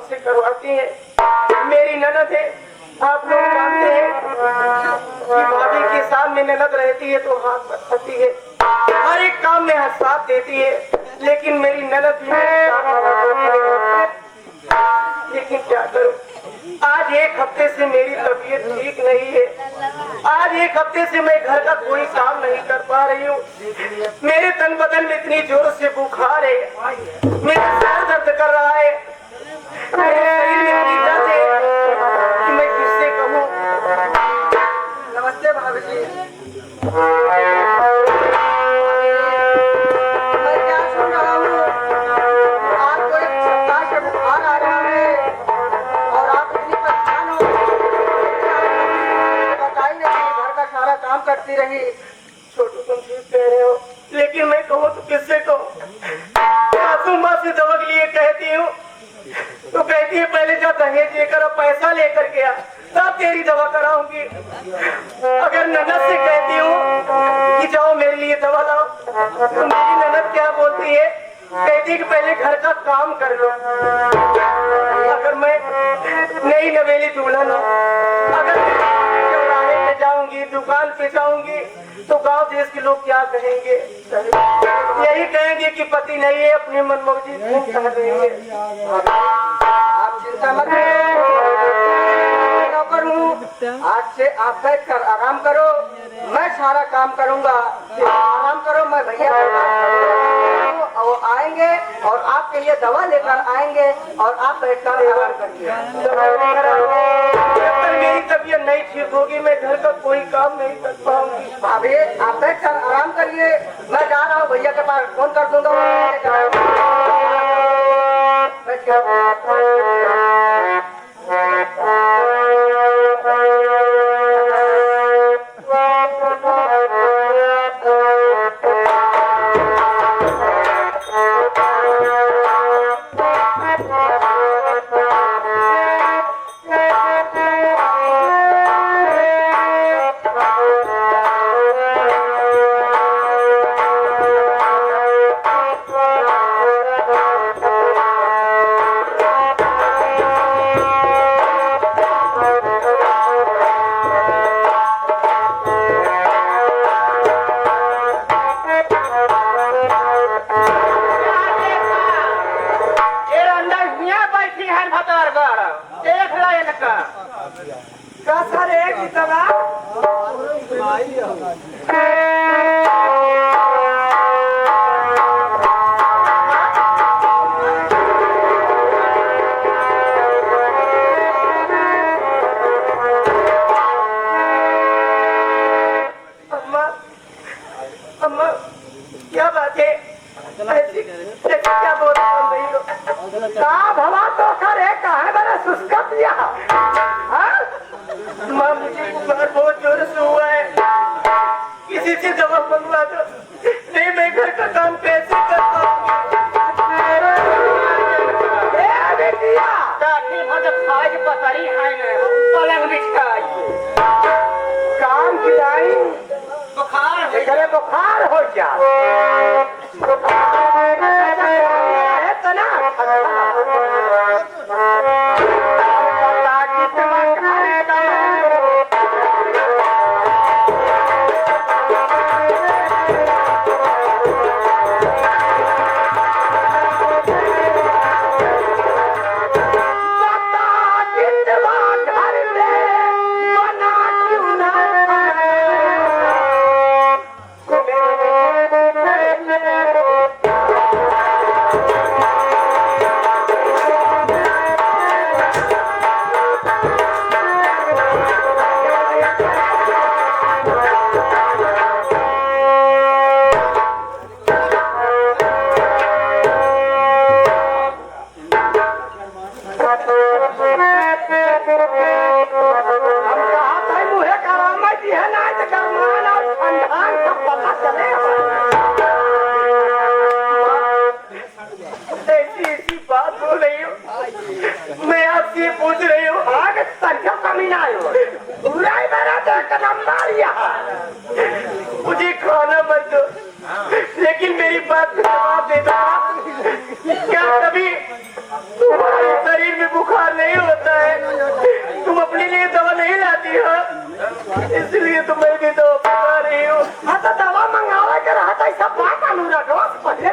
से करवाती है। मेरी ननद है, आप लोग जानते हैं कि भाभी के सामने ननद रहती है तो हाथ बताती है, हर एक काम में साथ देती है, लेकिन मेरी ननद भी मेरे साथ, लेकिन क्या करूं, आज एक हफ्ते से मेरी तबीयत ठीक नहीं है। आज एक हफ्ते से मैं घर का कोई काम नहीं कर पा रही हूँ। मेरे तन बदन में इतनी जोर से बुखार है, मेरा सर दर्द कर रहा है, मेरे शरीर में इतनी दर्द है कि मैं किससे कहूँ। नमस्ते भाभी जी। मैं क्या सुन रहा हूँ, आपको एक सप्ताह से बुखार आ रहा है और आप इतनी परेशान हो, बताई नहीं, घर का सारा काम करती रही। छोटू तुम ठीक कह रहे हो, लेकिन मैं कहूँ तो किससे कहूँ। सासू माँ से दवा के लिए कहती हूँ तो कहती है पहले जा दहेज लेकर अब पैसा लेकर गया तब तेरी दवा कराऊंगी। अगर ननद से कहती हूँ कि जाओ मेरे लिए दवा लाओ तो मेरी ननद क्या बोलती है, कहती है कि पहले घर का काम कर लो। अगर मैं नई नवेली दुल्हन हूँ, अगर चौराहे पे जाऊंगी, दुकान पे जाऊंगी तो गांव देश के लोग क्या कहेंगे? यही कहेंगे कि पति नहीं है, अपनी मनमर्जी खूब कर रही है। आप चिंता मत करूँ, आज से आप बैठ कर आराम करो, मैं सारा काम करूँगा। आराम करो, मैं भैया से बात करूँगा, वो आएंगे और आपके लिए दवा लेकर आएंगे और आप बैठकर आराम करिए। जब तक मेरी तबीयत नहीं ठीक होगी मैं घर का कोई काम नहीं कर पाऊंगी। भाभी आप बैठकर आराम करिए, मैं जा रहा हूँ भैया के पास, फोन कर दूंगा। अम्मा क्या बात है, क्या बोल रही हो? भला तो करे कहा मेरा सुस्कत दिया। माँ मुझे बुखार बहुत जोर से हुआ है, किसी से दवा मंगवा दो, नहीं मैं घर का काम कैसे कर पाऊंगी? काम की टाइम बुखार हो जा है तना क्या कभी तुम्हारे शरीर में बुखार नहीं होता है? तुम अपने लिए दवा नहीं लाती हो, इसलिए तो मैं भी दवा बता रही हूँ। हाँ तो दवा मंगावा के रहा था सब बात अनुराग पहले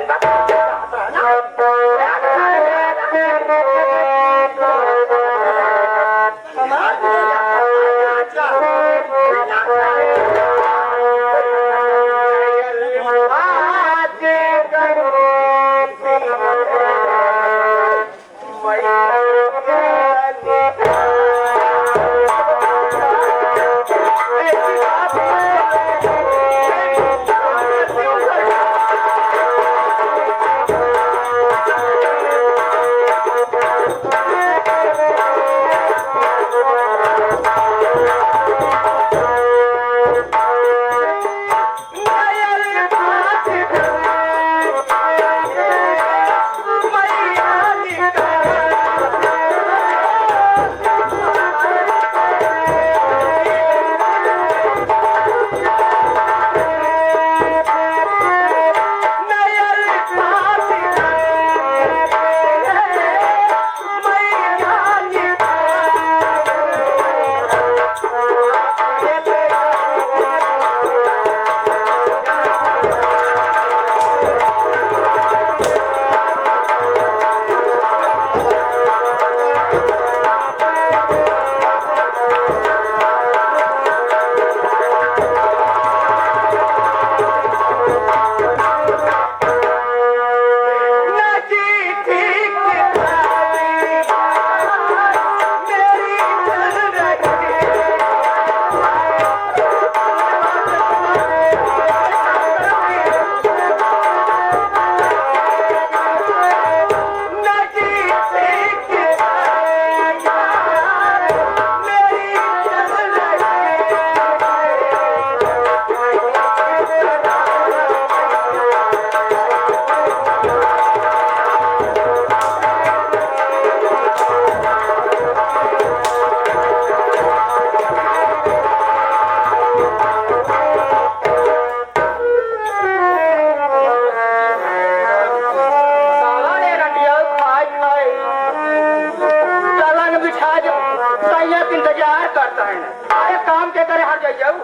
इंतजार करता है। अरे काम के करे हट जाऊ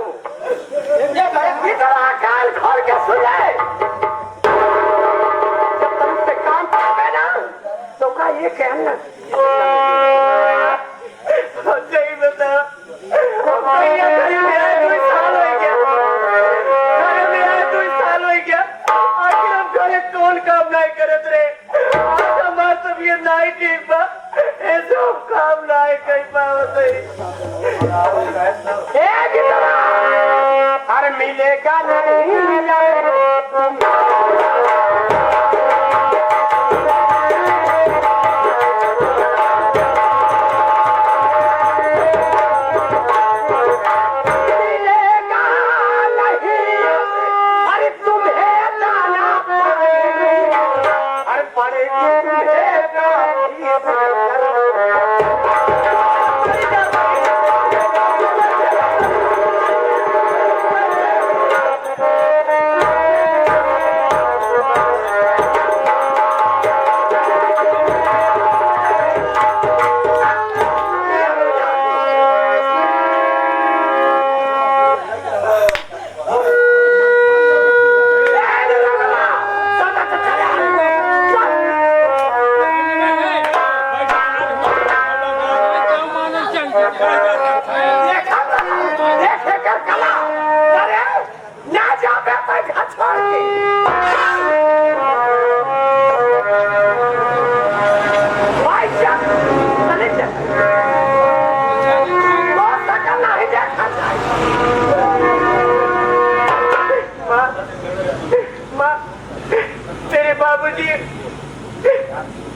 ये काल खोल के सुने जब तुमसे काम करवे ना तो का ये कहना सही बता। भैया घर में आए 2 साल हो गया, घर में आए 2 साल हो गया। आखिर हम घरे कौन काम नहीं करत रे। आज हमार तबीयत नहीं ठीक बा, ऐसे हम काम नहीं कर पावत अरे मिलेगा नहीं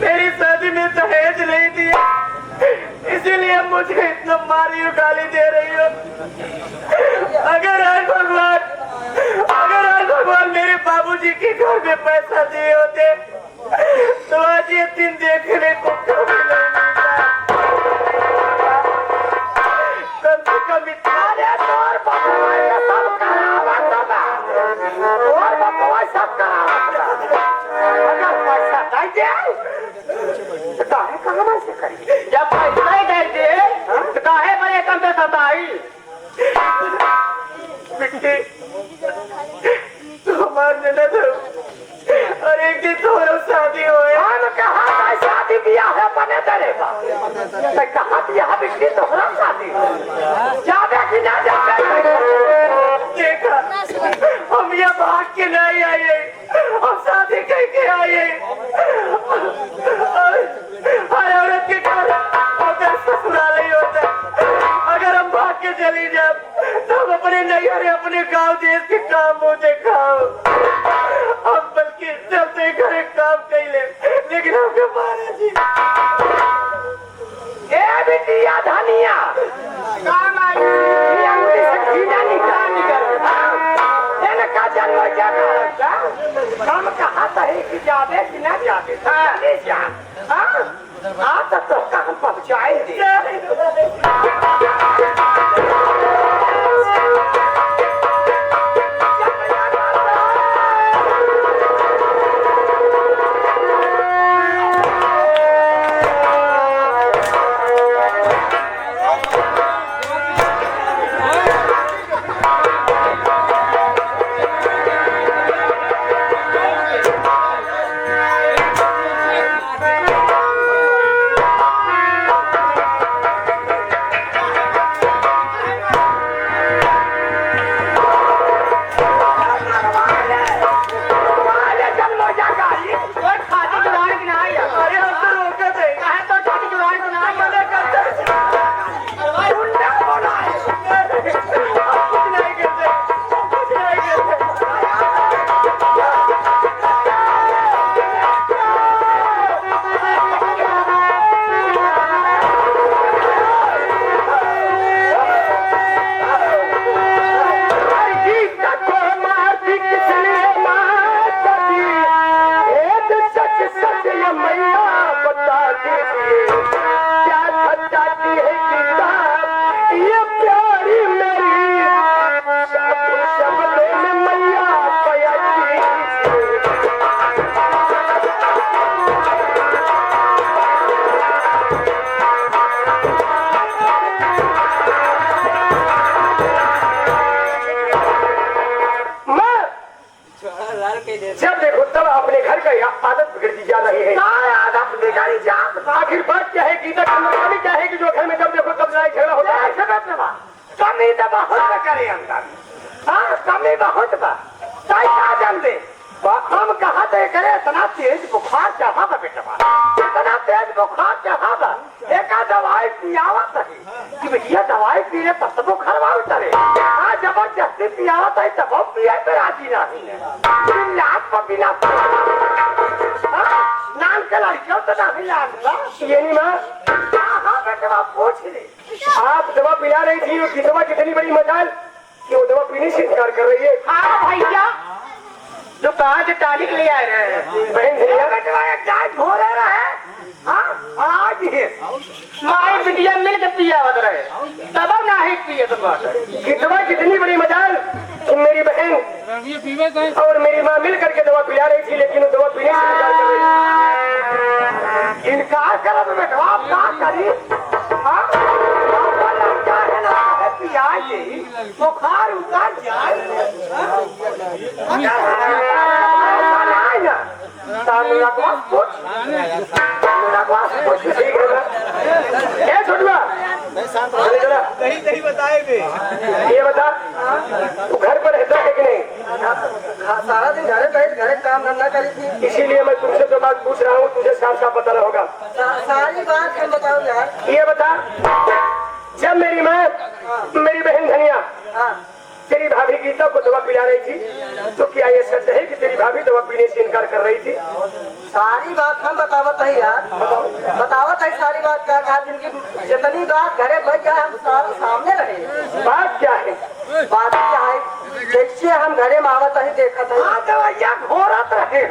मेरी शादी में दहेज नहीं दिया, इसीलिए मुझे इतना मारी और गाली दे रही हो। अगर आज भगवान मेरे बाबूजी के घर में पैसा दिए होते तो आज ये दिन देखने को कभी नहीं मिलता। कम से कम सब पैसा तो काहे कहाँ से करी जब पैसा ही दे दे तो काहे बड़े कम पे सताई बिट्टी तो हमारे न तो और एक दिन तो शादी हुए हम कहा शादी ब्याह है बने करेगा मैं कहा ब्याह बिट्टी तो शादी जावे कि ना जावे देखा हम ये भाग के नहीं आए और शादी करके आए हर औरत के घर अगर ससुराल ही होता अगर हम भाग के चली जाए तो हम अपने नैहर अपने गांव देश के काम मुझे खाओ हम बल्कि चलते घर काम कर ले लेकिन हमको मारा जी ए बिटिया धनिया काम आई ये मुझे सखीना निकाल का जन्म जगह हम कहा है कि जावे कि ना जावे चले जा आप तो कहाँ पहुँचाएंगे जब देखो तब अपने घर का आदत बिगड़ती जा रही है आदत बिगाड़ी जा आखिर बात क्या है गीता की क्या है कि जो घर में जब देखो तब लड़ाई झगड़ा होता है कमी तो बहुत करे अंदर कमी बहुत जानते हम कहा तय करे इतना तेज बुखार चढ़ा बेटा इतना तेज बुखार चढ़ा एक दवाई पियावत कि भैया दवाई पी ले तब तो बुखार उतरे जबरदस्ती पियावत है तब हम पिया पे राजी नहीं लाख पर बिना नाम के लड़कियों तो नहीं लाना ये नहीं माँ बेटा पूछ ले आप दवा पिला रही थी उसकी दवा कितनी बड़ी मजाल कि वो दवा पीने से इनकार कर रही है हाँ भैया जो कहा से तारीख ले आए रहे बहन हो रहा है आज माई बिटिया मिल के पिया बद रहे तब ना ही पिए कि दवा कितनी बड़ी मजाल कि मेरी बहन और मेरी माँ मिल करके दवा पिला रही थी लेकिन वो दवा पीने से इनकार कर रही इनकार करा तो बेटा आप क्या करी बुखार उतर जाए नहीं बताएंगे ये बता तू घर पर रहता है कि नहीं सारा दिन घरे काम धंधा करी थी इसीलिए मैं तुमसे जो बात पूछ रहा हूँ तुझे साफ साफ पता होगा सारी बात हम बताओ यार ये बता जब मेरी माँ मेरी बहन धनिया तेरी भाभी गीता को दवा पिला रही थी तो क्या ये सच है कि तेरी भाभी दवा पीने से इनकार कर रही थी सारी बात हम बतावत है यार बतावत है सारी बात क्या कहा जिनकी जितनी बात घरे बैठ जाए हम सारे सामने रहे बात क्या है बात क्या है देखिए हम घरे में आवत है देखत है घोरत रहे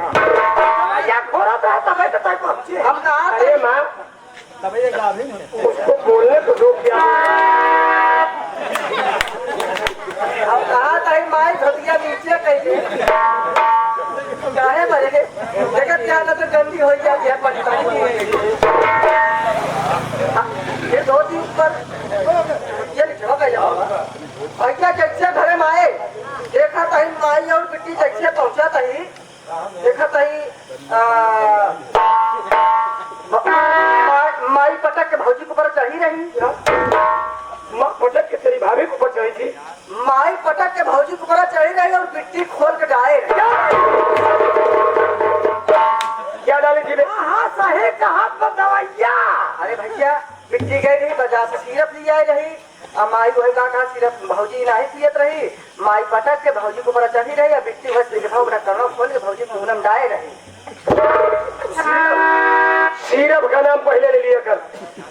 घोरत रहे तब तक पहुंचे हम कहा अरे माँ उसको बोलने को रोक दिया हम कहा था माई धोतिया नीचे कैसे काहे बरे जगत क्या ना तो गंदी हो जाती है परेशानी ये 2 दिन पर ये लिखवा गया भैया कैसे घरे में आए देखा तही माई और बेटी कैसे पहुंचा तही देखा तही माई पटक के भौजी के ऊपर चढ़ी रही पटक के तेरी भाभी को ऊपर चढ़ी थी। माई पटक के भौजी के ऊपर चढ़ी रही और बिट्टी खोल के डाले क्या डाली थी? हाँ सही कहा दवाइया। अरे भैया बिट्टी गई रही बाजार से सिरप ली आई रही और माई वही कहा सिरप भौजी नहीं पियत रही माई पटक के भौजी के ऊपर चढ़ी रही और बिट्टी बस करना खोल के भौजी के मुंह में डाले रही। सीरप का नाम पहले ले लिया कर।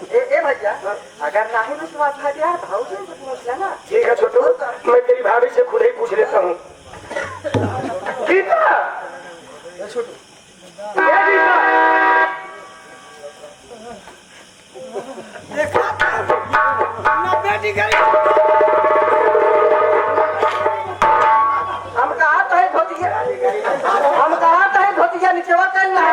ए भैया अगर नहीं विश्वास है यार भौजी से पूछ लेना। ठीक है छोटू मैं तेरी भाभी से खुद ही पूछ लेता हूँ। गीता छोटू हम कहा था धोतिया नीचेवा करना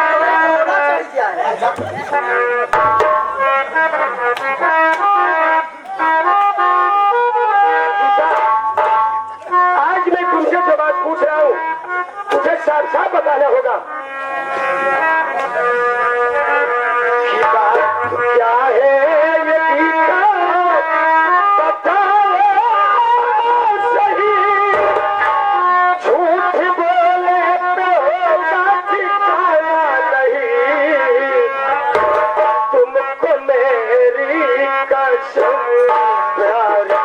आज मैं तुमसे जो बात पूछ रहा हूँ तुझे साफ साफ बताना होगा कि बात क्या है ये गीता बताओ सही झूठ बोले तो होगा ठिकाना नहीं तुमको मेरी कसम प्यारी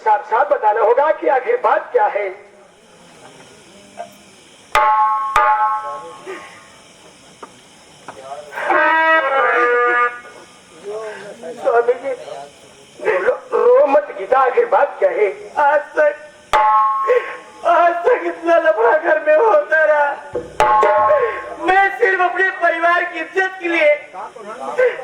साफ साफ बताना होगा कि आखिर बात क्या है। स्वामी जी रो मत गीता आखिर बात क्या है। आज तक इतना लफड़ा घर में होता रहा मैं सिर्फ अपने परिवार की इज्जत के लिए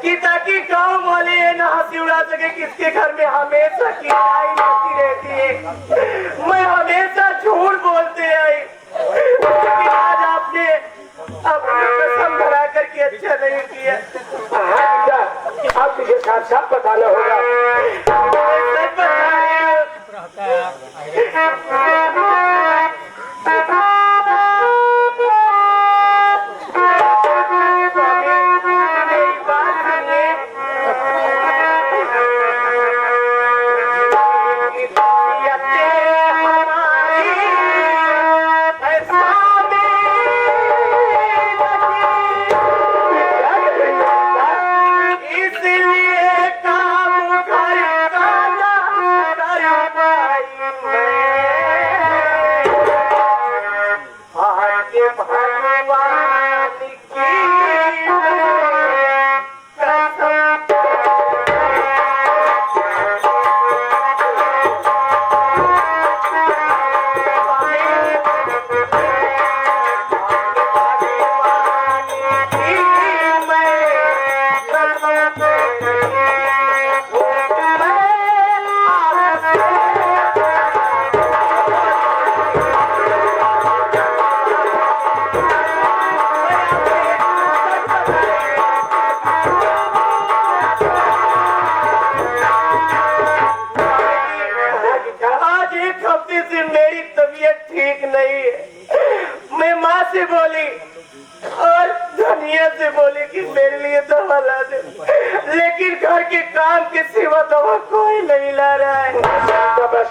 कि ताकि गांव वाले न हंसी उड़ा सके किसके घर में हमेशा की लड़ाई होती रहती है मैं हमेशा झूठ बोलते आई लेकिन आज आपने अपनी कसम धरा करके अच्छा नहीं किया। आप तुझे साफ साफ बताना होगा। सच लेकिन घर के काम के सिवा दवा कोई नहीं ला रहा है। बस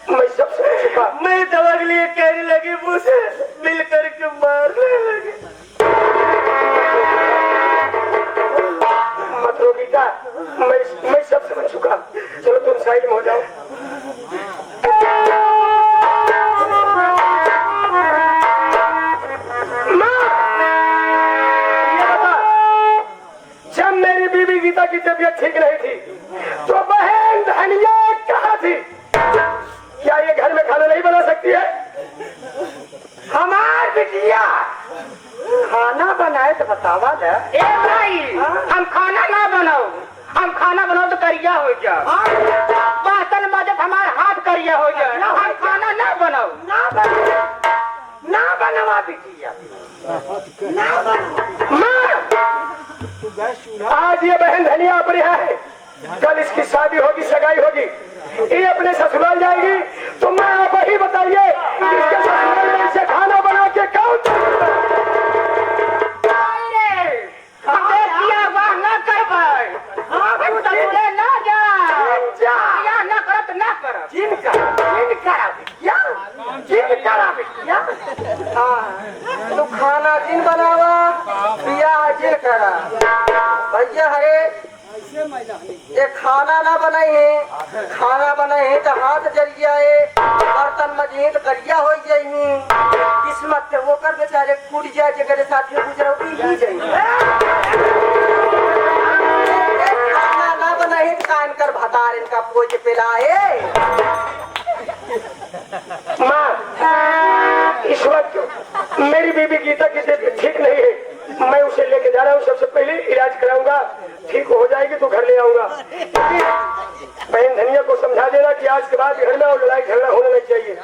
मैं सबसे छुपा मैं दवा के लिए कहने लगी मुझे मिल करके मारने लगी। देखो गीता, मैं सब समझ चुका। चलो तुम साइड में हो जाओ। जब मेरी बीवी गीता की तबीयत ठीक नहीं थी तो बहन धनिया कहाँ थी? क्या ये घर में खाना नहीं बना सकती है? हमार बिटिया खाना बनाए तो बतावा दे। ए भाई, हम खाना ना बनाओ, हम खाना बनाओ तो करिया हो जाओ। बर्तन माजे हमारे हाथ करिया हो जाए। हम खाना ना बनाओ। ना बनवा बिटिया, ना बनवा। आज ये बहन धनिया अपने यहाँ है, कल इसकी शादी होगी, सगाई होगी, ये अपने ससुराल जाएगी तो मैं आप ही बताइए इसके ससुराल में इसे खाना बना के कौन ना कर ना जा ना करत ना कर जिन करा बिटिया। तू खाना जिन बनावा, बियाह जिन करा। भैया हरे ये खाना ना बनाई है, खाना बनाई है तो हाथ जल जाए, बर्तन मजे तो करिया हो जाई। किस्मत से वो कर बेचारे फूट जाए, जगह साथ में गुजरा ही जाए। खाना ना बनाई तो कान कर भतार इनका पोज पिलाए। माँ, इस वक्त मेरी बीबी गीता की तबीयत ठीक नहीं है, मैं उसे लेके जा रहा हूँ। सबसे पहले इलाज कराऊंगा, ठीक हो जाएगी तो घर ले आऊंगा। बहन धनिया को समझा देना कि आज के बाद घर में और लड़ाई झगड़ा होना नहीं चाहिए।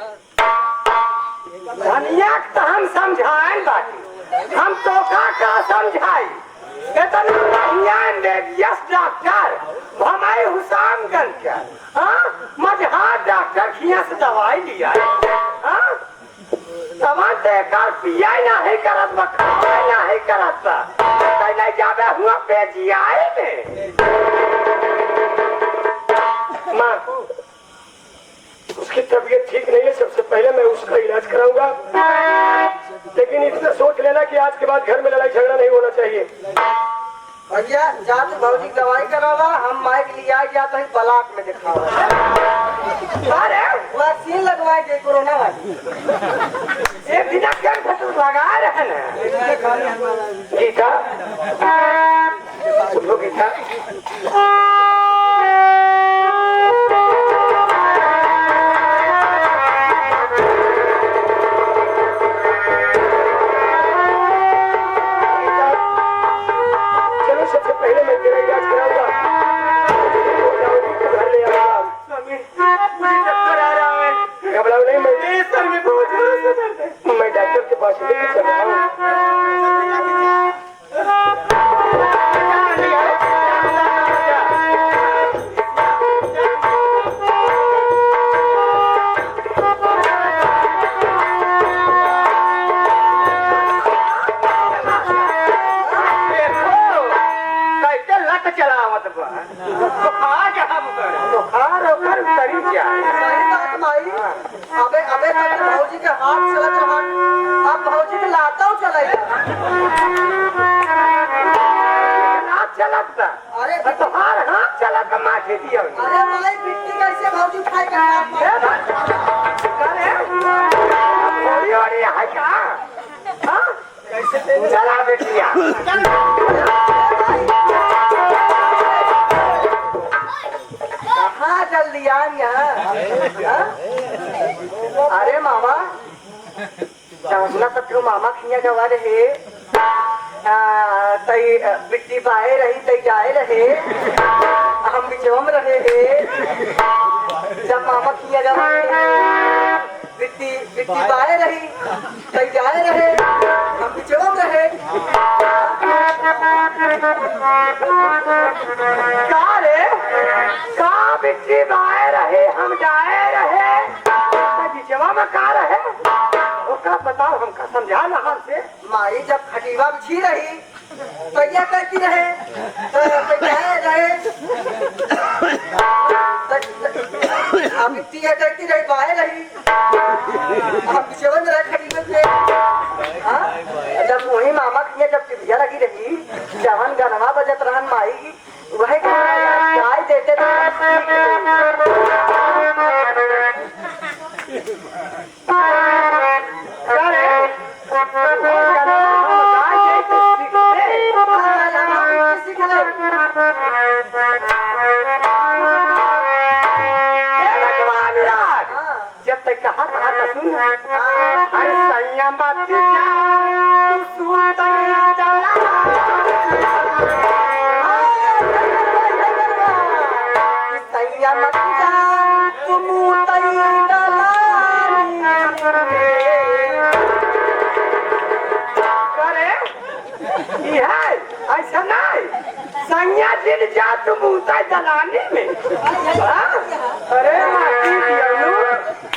धनिया तो हम समझाएं बाकी, हम तो का समझाई। डॉक्टर हमारे हुसैनगंज का मजहार डॉक्टर खिया से दवाई लिया दवा देकर पिया नहीं करत, नहीं करत नहीं जावे हुआ बेजियाए में। माँ, उसकी तबीयत ठीक नहीं है, सबसे पहले मैं उसका इलाज कराऊंगा, लेकिन इतना सोच लेना कि आज के बाद घर में लड़ाई झगड़ा नहीं होना चाहिए। भैया जाते भौजी दवाई करावा, हम माइक लिया जाते हैं ब्लॉक में दिखावा। अरे वैक्सीन लगवाए थे कोरोना वाली, एक बिना क्या लगा रहे ना गीता, सुनो गीता, सबसे पहले मैं तेरा इलाज कराऊंगा, घर ले आऊंगा। मुझे चक्कर आ रहा है, घबराओ नहीं, मैं सर में बहुत दर्द है, मैं डॉक्टर के पास लेकर चल रहा हूँ। अबे अबे भौजी के हाथ चलत रहा, अब भौजी के लाता चला चलत अरे तुम्हार हाथ चलत माथे दिया। अरे भाई मिट्टी कैसे भौजी खाए कैसे चला बेटिया। कहाँ जल्दी यहाँ? अरे मामा तो मामा खिया गवा रहे, तई बिट्टी बाए रही तई जाए रहे, हम बिचवम रहे हे। जब मामा खिया गवा बिट्टी बिट्टी बाए रही तई जाए रहे, हम बिचवम रहे। बिट्टी बाए रहे हम जाए रहे, बिचवा में का रहे उसका बताओ, हमका समझा ना हमसे। माई जब खटीवा बिछी रही तो यह कहती रहे तो जाए रहे, हम बिट्टी कहती रही बाए रही, हम बिचवा में रहे खटीवे से। जब वही मामा की जब टिबिया लगी रही, जवन गनवा बजत रहन माई कन्या जिन जा तुम ऊंचा जलाने में। हाँ? अरे माटी पियलू,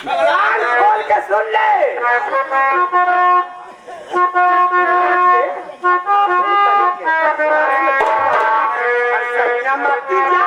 कान खोल के सुन ले। माटी